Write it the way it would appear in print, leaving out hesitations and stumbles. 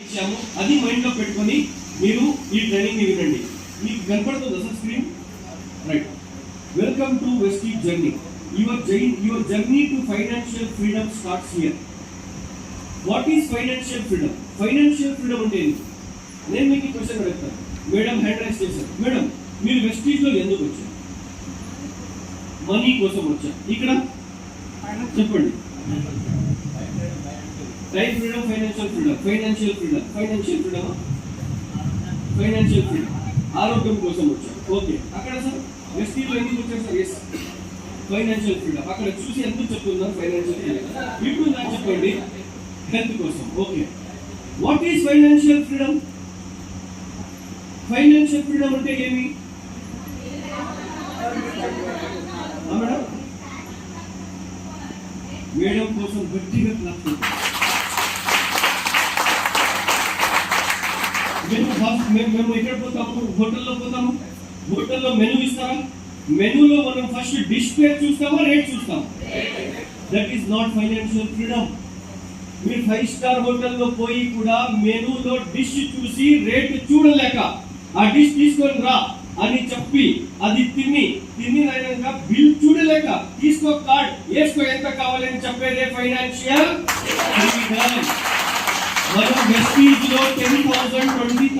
ఇచ్చాము, అది మైండ్ లో పెట్టుకొని మీరు ఈ ట్రైనింగ్ వినండి. మీకు కనపడుతుంది అసలు screen right. Welcome to Vestige journey. Your journey to financial freedom starts here. What is financial freedom? Financial freedom అంటే ఏంటి? నేను మీకు ఈ క్వశ్చన్ అడుగుతాను. మేడం హ్యాండ్ రైస్ చేశారు. మేడం మీరు వెస్టీజ్ లో ఎందుకు వచ్చారు? మనీ కోసం వచ్చారు. ఇక్కడ చెప్పండి. Time freedom, financial freedom, financial freedom, financial freedom, financial freedom, ఆరోగ్యం కోసం వచ్చారు. ఓకే, అక్కడ సార్ వెస్టీజ్లో ఎందుకు వచ్చారు సార్? Yes, financial freedom. అక్కడ చూసి ఎందుకు చెప్తున్నారు ఫైనాన్షియల్ ఫ్రీడమ్? ఇప్పుడు నాకు చెప్పండి, హెల్త్ కోసం. Okay, what is financial freedom? Financial freedom అంటే ఏమి మేడం? మేడం కోసం గట్టిగా క్లాస్. మేము ఎక్కడ పోతాము? హోటల్లో పోతాము. హోటల్లో మెనూ ఇస్తారా? మెనూలో మనం ఫస్ట్ డిష్ పేరు చూస్తామా, రేట్ చూస్తాం? That is not financial freedom. మీరు 5 స్టార్ హోటల్లో పోయి కూడా మెనూలో డిష్ చూసి రేట్ చూడలేక ఆ డిష్ తీసుకొని రా అని చెప్పి అది తినినాక బిల్ చూడలేక తీసుకో కార్డ్ వేసుకో ఎంత కావాలని చెప్పేదే ఫైనాన్షియల్ ఫ్రీడమ్. మనం వెస్టీజ్ లో 10,000 20,000